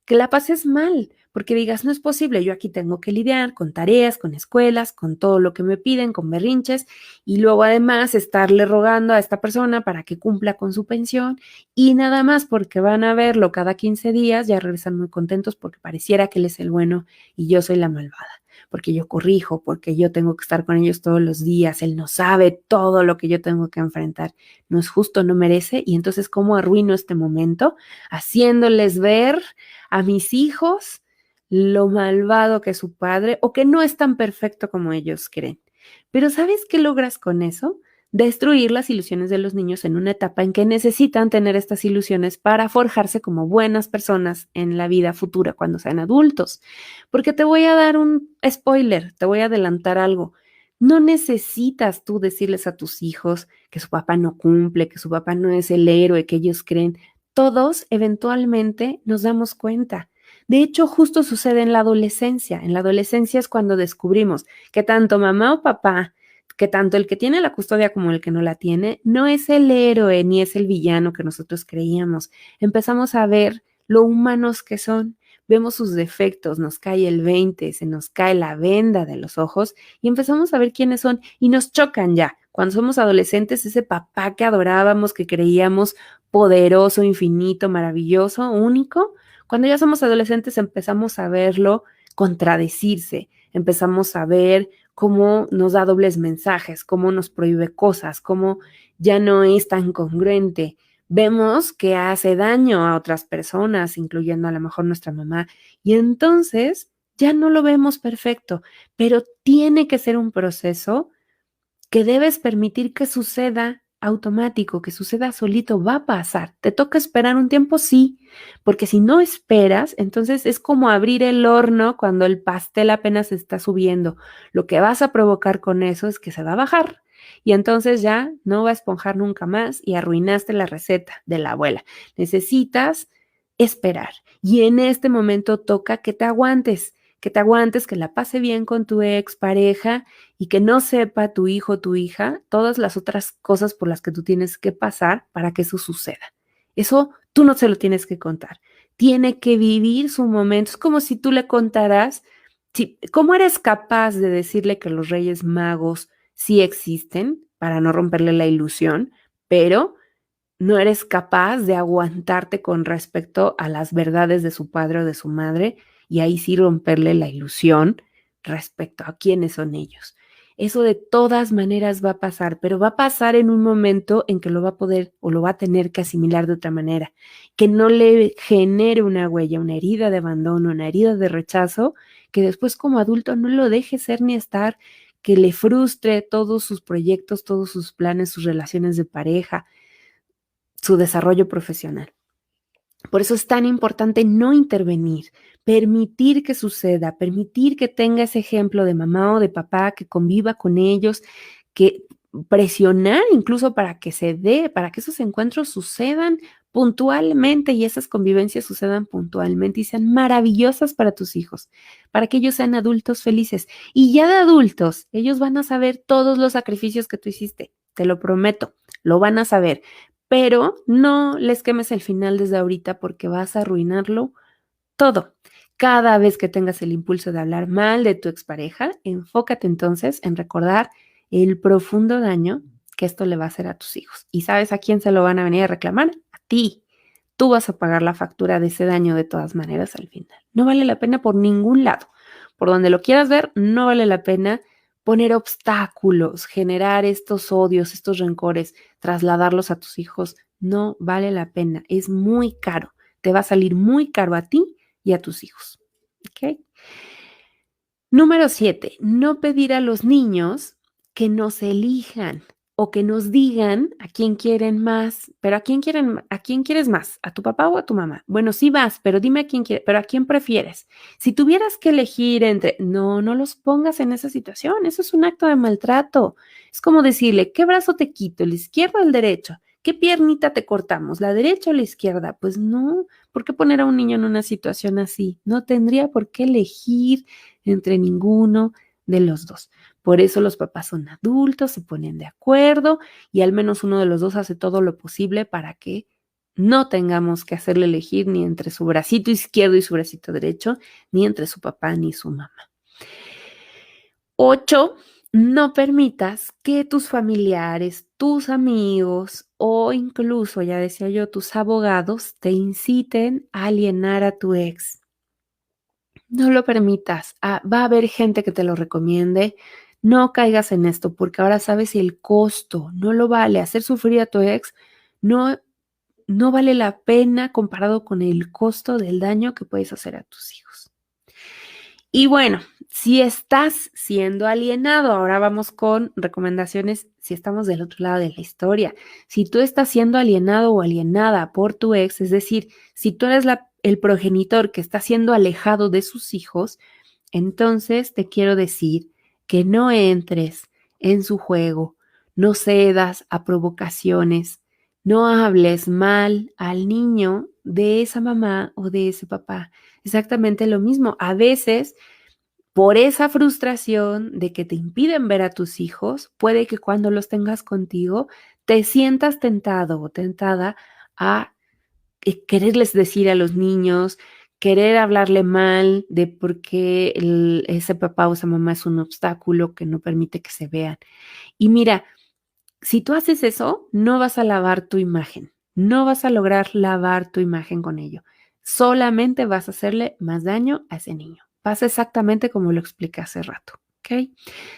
que la pases mal, porque digas, no es posible, yo aquí tengo que lidiar con tareas, con escuelas, con todo lo que me piden, con berrinches, y luego además estarle rogando a esta persona para que cumpla con su pensión, y nada más porque van a verlo cada 15 días, ya regresan muy contentos porque pareciera que él es el bueno y yo soy la malvada, porque yo corrijo, porque yo tengo que estar con ellos todos los días, él no sabe todo lo que yo tengo que enfrentar, no es justo, no merece, y entonces, ¿cómo arruino este momento? Haciéndoles ver a mis hijos lo malvado que es su padre o que no es tan perfecto como ellos creen. Pero ¿sabes qué logras con eso? Destruir las ilusiones de los niños en una etapa en que necesitan tener estas ilusiones para forjarse como buenas personas en la vida futura cuando sean adultos. Porque te voy a dar un spoiler, te voy a adelantar algo. No necesitas tú decirles a tus hijos que su papá no cumple, que su papá no es el héroe que ellos creen. Todos eventualmente nos damos cuenta. De hecho, justo sucede en la adolescencia. En la adolescencia es cuando descubrimos que tanto mamá o papá, que tanto el que tiene la custodia como el que no la tiene, no es el héroe ni es el villano que nosotros creíamos. Empezamos a ver lo humanos que son. vemos sus defectos, nos cae el 20, se nos cae la venda de los ojos y empezamos a ver quiénes son y nos chocan ya. Cuando somos adolescentes, ese papá que adorábamos, que creíamos poderoso, infinito, maravilloso, único, cuando ya somos adolescentes empezamos a verlo contradecirse, empezamos a ver cómo nos da dobles mensajes, cómo nos prohíbe cosas, cómo ya no es tan congruente. Vemos que hace daño a otras personas, incluyendo a lo mejor nuestra mamá, y entonces ya no lo vemos perfecto, pero tiene que ser un proceso que debes permitir que suceda automático, que suceda solito, va a pasar. ¿Te toca esperar un tiempo? Sí, porque si no esperas, entonces es como abrir el horno cuando el pastel apenas está subiendo. Lo que vas a provocar con eso es que se va a bajar y entonces ya no va a esponjar nunca más y arruinaste la receta de la abuela. Necesitas esperar y en este momento toca que te aguantes, que la pase bien con tu ex pareja y que no sepa tu hijo o tu hija todas las otras cosas por las que tú tienes que pasar para que eso suceda. Eso tú no se lo tienes que contar. Tiene que vivir su momento. Es como si tú le contaras, si, ¿cómo eres capaz de decirle que los Reyes Magos sí existen para no romperle la ilusión, pero no eres capaz de aguantarte con respecto a las verdades de su padre o de su madre y ahí sí romperle la ilusión respecto a quiénes son ellos? Eso de todas maneras va a pasar, pero va a pasar en un momento en que lo va a poder o lo va a tener que asimilar de otra manera, que no le genere una huella, una herida de abandono, una herida de rechazo, que después como adulto no lo deje ser ni estar, que le frustre todos sus proyectos, todos sus planes, sus relaciones de pareja, su desarrollo profesional. Por eso es tan importante no intervenir, permitir que suceda, permitir que tenga ese ejemplo de mamá o de papá, que conviva con ellos, que presionar incluso para que se dé, para que esos encuentros sucedan puntualmente y esas convivencias sucedan puntualmente y sean maravillosas para tus hijos, para que ellos sean adultos felices. Y ya de adultos, ellos van a saber todos los sacrificios que tú hiciste, te lo prometo, lo van a saber, pero no les quemes el final desde ahorita porque vas a arruinarlo todo. Cada vez que tengas el impulso de hablar mal de tu expareja, enfócate entonces en recordar el profundo daño que esto le va a hacer a tus hijos. ¿Y sabes a quién se lo van a venir a reclamar? A ti. Tú vas a pagar la factura de ese daño de todas maneras al final. No vale la pena por ningún lado. Por donde lo quieras ver, no vale la pena poner obstáculos, generar estos odios, estos rencores, trasladarlos a tus hijos. No vale la pena. Es muy caro. Te va a salir muy caro a ti y a tus hijos. ¿Ok? Número 7, no pedir a los niños que nos elijan o que nos digan a quién quieren más, pero a quién quieres más, a tu papá o a tu mamá. Bueno, sí vas, pero dime a quién quieres, pero a quién prefieres. Si tuvieras que elegir entre, no los pongas en esa situación, eso es un acto de maltrato. Es como decirle, ¿qué brazo te quito, el izquierdo o el derecho? ¿Qué piernita te cortamos, la derecha o la izquierda? Pues no, ¿por qué poner a un niño en una situación así? No tendría por qué elegir entre ninguno de los dos. Por eso los papás son adultos, se ponen de acuerdo y al menos uno de los dos hace todo lo posible para que no tengamos que hacerle elegir ni entre su bracito izquierdo y su bracito derecho, ni entre su papá ni su mamá. 8, no permitas que tus familiares, tus amigos o incluso, ya decía yo, tus abogados te inciten a alienar a tu ex. No lo permitas. Va a haber gente que te lo recomiende. No caigas en esto porque ahora sabes el costo. No lo vale. Hacer sufrir a tu ex no, no vale la pena comparado con el costo del daño que puedes hacer a tus hijos. Y bueno, si estás siendo alienado, ahora vamos con recomendaciones si estamos del otro lado de la historia. Si tú estás siendo alienado o alienada por tu ex, es decir, si tú eres el progenitor que está siendo alejado de sus hijos, entonces te quiero decir que no entres en su juego, no cedas a provocaciones, no hables mal al niño de esa mamá o de ese papá. Exactamente lo mismo. A veces, por esa frustración de que te impiden ver a tus hijos, puede que cuando los tengas contigo te sientas tentado o tentada a quererles decir a los niños querer hablarle mal de por qué ese papá o esa mamá es un obstáculo que no permite que se vean. Y mira, si tú haces eso, no vas a lavar tu imagen, no vas a lograr lavar tu imagen con ello. Solamente vas a hacerle más daño a ese niño. Pasa exactamente como lo expliqué hace rato, ¿ok?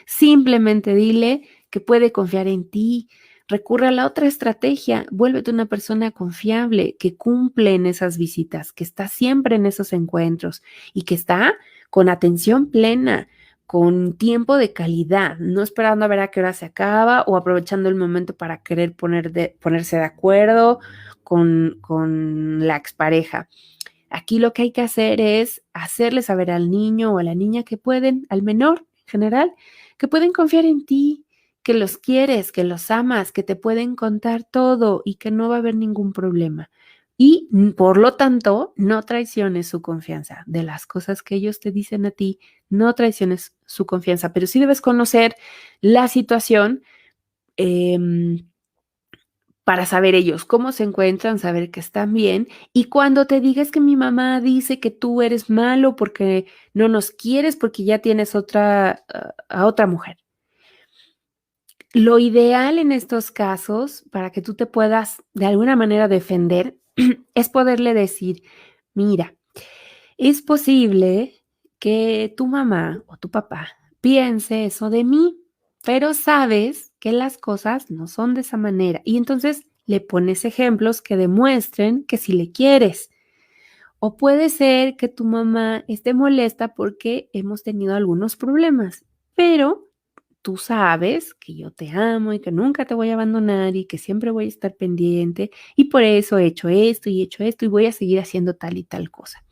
Simplemente dile que puede confiar en ti. Recurre a la otra estrategia, vuélvete una persona confiable, que cumple en esas visitas, que está siempre en esos encuentros y que está con atención plena, con tiempo de calidad, no esperando a ver a qué hora se acaba o aprovechando el momento para querer ponerse de acuerdo con la expareja. Aquí lo que hay que hacer es hacerle saber al niño o a la niña que pueden, al menor en general, que pueden confiar en ti, que los quieres, que los amas, que te pueden contar todo y que no va a haber ningún problema. Y por lo tanto, no traiciones su confianza. De las cosas que ellos te dicen a ti, no traiciones su confianza, pero sí debes conocer la situación. em, para saber ellos cómo se encuentran, saber que están bien. Y cuando te digas que mi mamá dice que tú eres malo porque no nos quieres, porque ya tienes a otra mujer. Lo ideal en estos casos, para que tú te puedas de alguna manera defender, es poderle decir, mira, es posible que tu mamá o tu papá piense eso de mí, pero sabes que las cosas no son de esa manera. Y entonces le pones ejemplos que demuestren que sí le quieres. O puede ser que tu mamá esté molesta porque hemos tenido algunos problemas, pero tú sabes que yo te amo y que nunca te voy a abandonar y que siempre voy a estar pendiente y por eso he hecho esto y voy a seguir haciendo tal y tal cosa.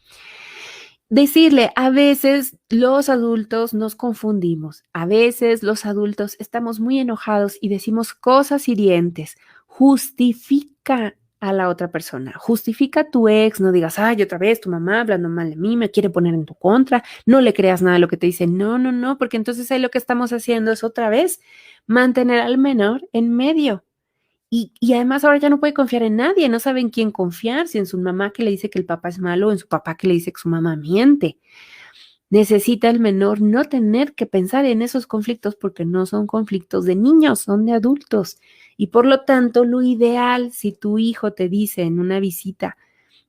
Decirle, a veces los adultos nos confundimos, a veces los adultos estamos muy enojados y decimos cosas hirientes. Justifica a la otra persona, justifica a tu ex, no digas, ay, otra vez tu mamá hablando mal de mí, me quiere poner en tu contra, no le creas nada de lo que te dice, no, no, no, porque entonces ahí lo que estamos haciendo es otra vez mantener al menor en medio. Y además ahora ya no puede confiar en nadie, no sabe en quién confiar, si en su mamá que le dice que el papá es malo o en su papá que le dice que su mamá miente. Necesita el menor no tener que pensar en esos conflictos porque no son conflictos de niños, son de adultos. Y por lo tanto, lo ideal, si tu hijo te dice en una visita,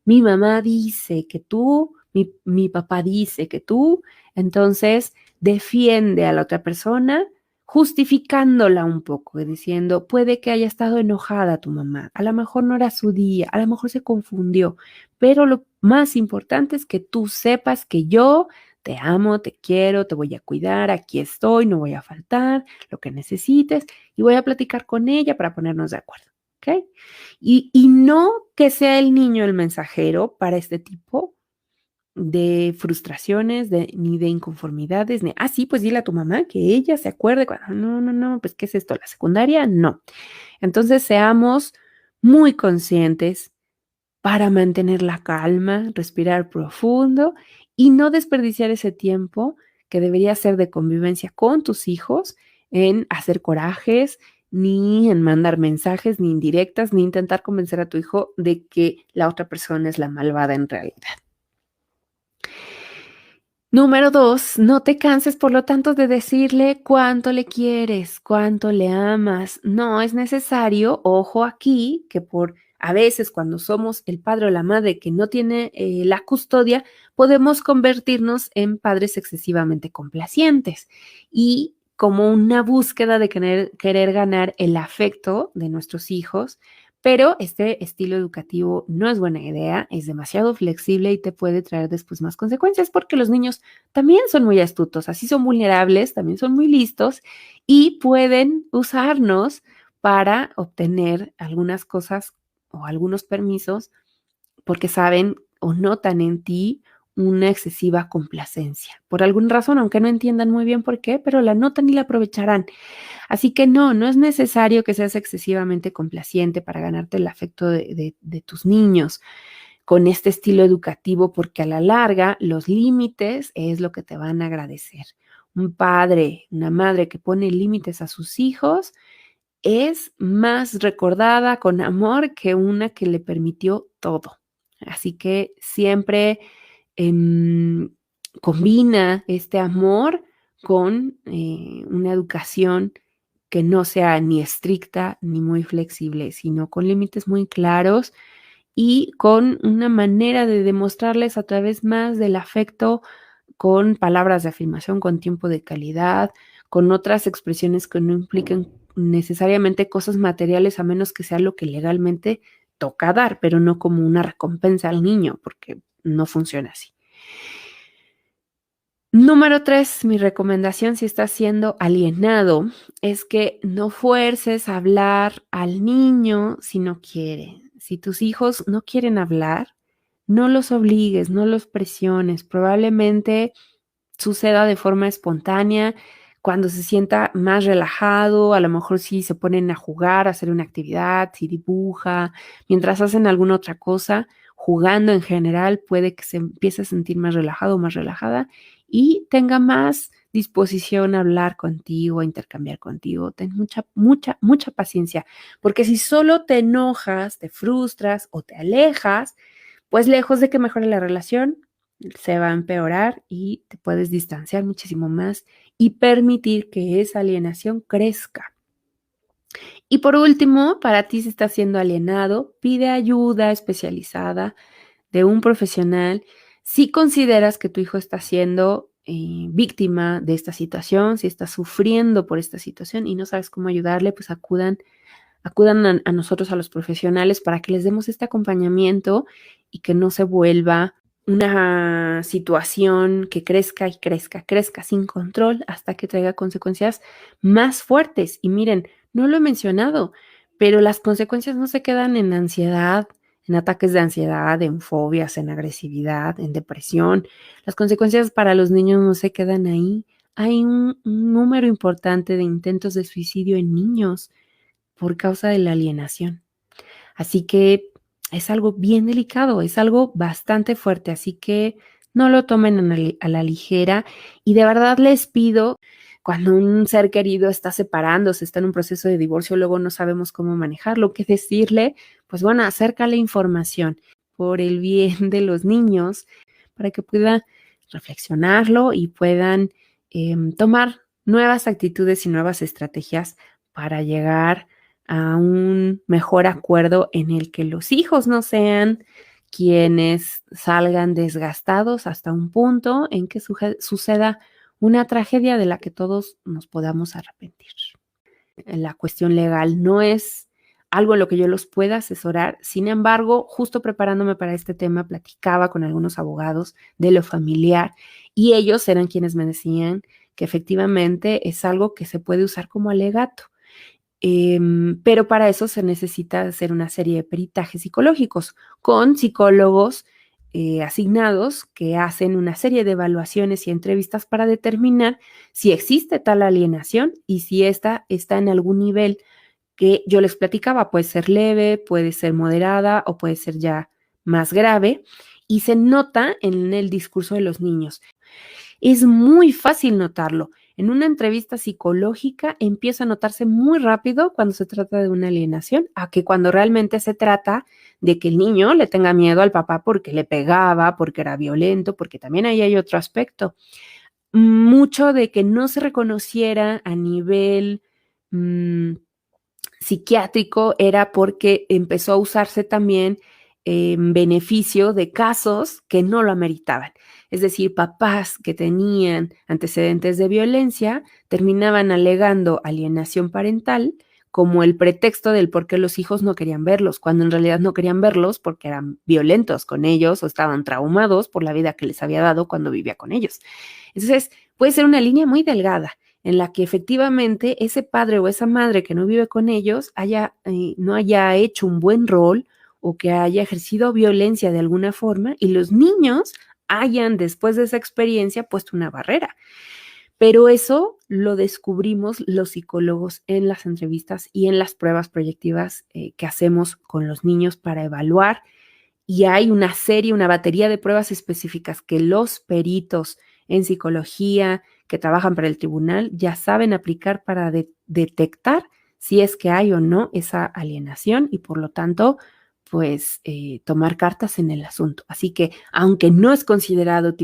mi mamá dice que tú, mi papá dice que tú, entonces defiende a la otra persona justificándola un poco, diciendo, puede que haya estado enojada tu mamá, a lo mejor no era su día, a lo mejor se confundió, pero lo más importante es que tú sepas que yo te amo, te quiero, te voy a cuidar, aquí estoy, no voy a faltar, lo que necesites, y voy a platicar con ella para ponernos de acuerdo, ¿ok? Y no que sea el niño el mensajero para este tipo de frustraciones, ni de inconformidades, ni, sí, pues dile a tu mamá que ella se acuerde. No, no, no, pues ¿qué es esto? ¿La secundaria? No. Entonces seamos muy conscientes para mantener la calma, respirar profundo y no desperdiciar ese tiempo que debería ser de convivencia con tus hijos en hacer corajes, ni en mandar mensajes, ni indirectas, ni intentar convencer a tu hijo de que la otra persona es la malvada en realidad. Número 2, no te canses, por lo tanto, de decirle cuánto le quieres, cuánto le amas. No es necesario, ojo aquí, que a veces cuando somos el padre o la madre que no tiene la custodia, podemos convertirnos en padres excesivamente complacientes y como una búsqueda de querer ganar el afecto de nuestros hijos. Pero este estilo educativo no es buena idea, es demasiado flexible y te puede traer después más consecuencias porque los niños también son muy astutos, así son vulnerables, también son muy listos y pueden usarnos para obtener algunas cosas o algunos permisos porque saben o notan en ti una excesiva complacencia. Por alguna razón, aunque no entiendan muy bien por qué, pero la notan y la aprovecharán. Así que no es necesario que seas excesivamente complaciente para ganarte el afecto de tus niños con este estilo educativo, porque a la larga los límites es lo que te van a agradecer. Un padre, una madre que pone límites a sus hijos es más recordada con amor que una que le permitió todo. Así que siempre combina este amor con una educación que no sea ni estricta ni muy flexible, sino con límites muy claros y con una manera de demostrarles a través más del afecto con palabras de afirmación, con tiempo de calidad, con otras expresiones que no impliquen necesariamente cosas materiales, a menos que sea lo que legalmente toca dar, pero no como una recompensa al niño, porque no funciona así. Número 3, mi recomendación si estás siendo alienado es que no fuerces a hablar al niño si no quiere. Si tus hijos no quieren hablar, no los obligues, no los presiones. Probablemente suceda de forma espontánea, cuando se sienta más relajado, a lo mejor si se ponen a jugar, a hacer una actividad, si dibuja, mientras hacen alguna otra cosa, jugando en general, puede que se empiece a sentir más relajado o más relajada y tenga más disposición a hablar contigo, a intercambiar contigo. Ten mucha, mucha, mucha paciencia, porque si solo te enojas, te frustras o te alejas, pues lejos de que mejore la relación, se va a empeorar y te puedes distanciar muchísimo más y permitir que esa alienación crezca. Y por último, para ti si estás siendo alienado, pide ayuda especializada de un profesional si consideras que tu hijo está siendo víctima de esta situación, si está sufriendo por esta situación y no sabes cómo ayudarle, pues acudan a nosotros, a los profesionales, para que les demos este acompañamiento y que no se vuelva una situación que crezca y crezca, crezca sin control hasta que traiga consecuencias más fuertes. Y miren, no lo he mencionado, pero las consecuencias no se quedan en ansiedad, en ataques de ansiedad, en fobias, en agresividad, en depresión. Las consecuencias para los niños no se quedan ahí. Hay un número importante de intentos de suicidio en niños por causa de la alienación. Así que es algo bien delicado, es algo bastante fuerte, así que no lo tomen a la ligera y de verdad les pido, cuando un ser querido está separándose, está en un proceso de divorcio, luego no sabemos cómo manejarlo, qué decirle, pues bueno, acércale información por el bien de los niños para que puedan reflexionarlo y puedan tomar nuevas actitudes y nuevas estrategias para llegar a un mejor acuerdo en el que los hijos no sean quienes salgan desgastados hasta un punto en que suceda una tragedia de la que todos nos podamos arrepentir. La cuestión legal no es algo en lo que yo los pueda asesorar. Sin embargo, justo preparándome para este tema, platicaba con algunos abogados de lo familiar y ellos eran quienes me decían que efectivamente es algo que se puede usar como alegato. Pero para eso se necesita hacer una serie de peritajes psicológicos con psicólogos asignados que hacen una serie de evaluaciones y entrevistas para determinar si existe tal alienación y si ésta está en algún nivel que yo les platicaba, puede ser leve, puede ser moderada o puede ser ya más grave, y se nota en el discurso de los niños. Es muy fácil notarlo. En una entrevista psicológica empieza a notarse muy rápido cuando se trata de una alienación, a que cuando realmente se trata de que el niño le tenga miedo al papá porque le pegaba, porque era violento, porque también ahí hay otro aspecto. Mucho de que no se reconociera a nivel psiquiátrico era porque empezó a usarse también en beneficio de casos que no lo ameritaban. Es decir, papás que tenían antecedentes de violencia terminaban alegando alienación parental como el pretexto del por qué los hijos no querían verlos, cuando en realidad no querían verlos porque eran violentos con ellos o estaban traumados por la vida que les había dado cuando vivía con ellos. Entonces, puede ser una línea muy delgada en la que efectivamente ese padre o esa madre que no vive con ellos no haya hecho un buen rol o que haya ejercido violencia de alguna forma y los niños hayan después de esa experiencia puesto una barrera. Pero eso lo descubrimos los psicólogos en las entrevistas y en las pruebas proyectivas que hacemos con los niños para evaluar. Y hay una batería de pruebas específicas que los peritos en psicología que trabajan para el tribunal ya saben aplicar para detectar si es que hay o no esa alienación y por lo tanto pues, tomar cartas en el asunto. Así que, aunque no es considerado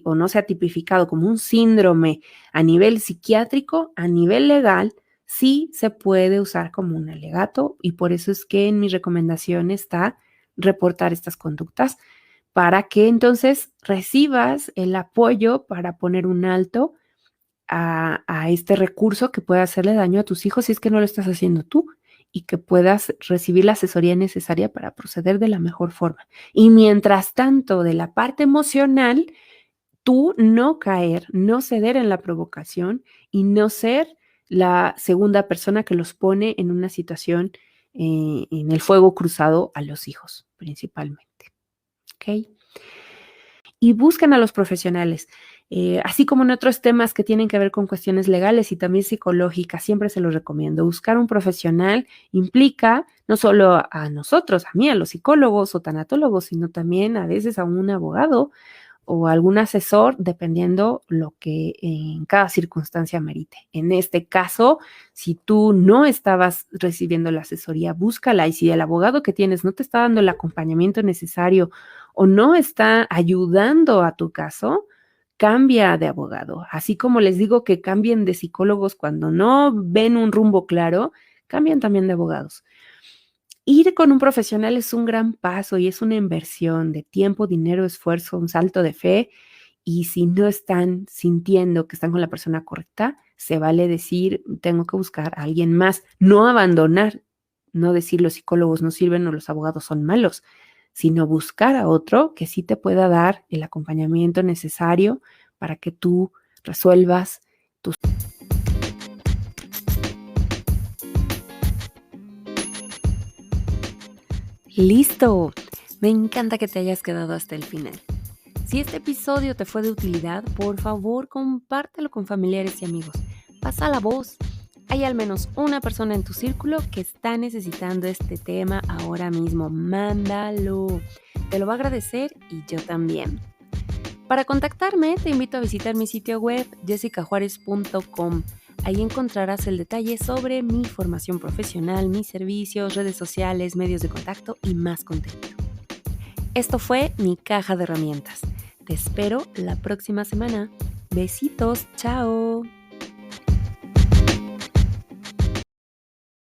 o no sea tipificado como un síndrome a nivel psiquiátrico, a nivel legal, sí se puede usar como un alegato, y por eso es que en mi recomendación está reportar estas conductas para que entonces recibas el apoyo para poner un alto a este recurso que puede hacerle daño a tus hijos si es que no lo estás haciendo tú, y que puedas recibir la asesoría necesaria para proceder de la mejor forma. Y mientras tanto, de la parte emocional, tú no caer, no ceder en la provocación y no ser la segunda persona que los pone en una situación, en el fuego cruzado a los hijos, principalmente. ¿Ok? Y busquen a los profesionales. Así como en otros temas que tienen que ver con cuestiones legales y también psicológicas, siempre se los recomiendo. Buscar un profesional implica no solo a nosotros, a mí, a los psicólogos o tanatólogos, sino también a veces a un abogado o algún asesor, dependiendo lo que en cada circunstancia merite. En este caso, si tú no estabas recibiendo la asesoría, búscala, y si el abogado que tienes no te está dando el acompañamiento necesario o no está ayudando a tu caso, cambia de abogado. Así como les digo que cambien de psicólogos cuando no ven un rumbo claro, cambian también de abogados. Ir con un profesional es un gran paso y es una inversión de tiempo, dinero, esfuerzo, un salto de fe. Y si no están sintiendo que están con la persona correcta, se vale decir, tengo que buscar a alguien más. No abandonar, no decir los psicólogos no sirven o los abogados son malos, sino buscar a otro que sí te pueda dar el acompañamiento necesario para que tú resuelvas tus... ¡Listo! Me encanta que te hayas quedado hasta el final. Si este episodio te fue de utilidad, por favor compártelo con familiares y amigos. Pasa la voz. Hay al menos una persona en tu círculo que está necesitando este tema ahora mismo. Mándalo. Te lo va a agradecer y yo también. Para contactarme, te invito a visitar mi sitio web jessicajuarez.com. Ahí encontrarás el detalle sobre mi formación profesional, mis servicios, redes sociales, medios de contacto y más contenido. Esto fue mi caja de herramientas. Te espero la próxima semana. Besitos, chao.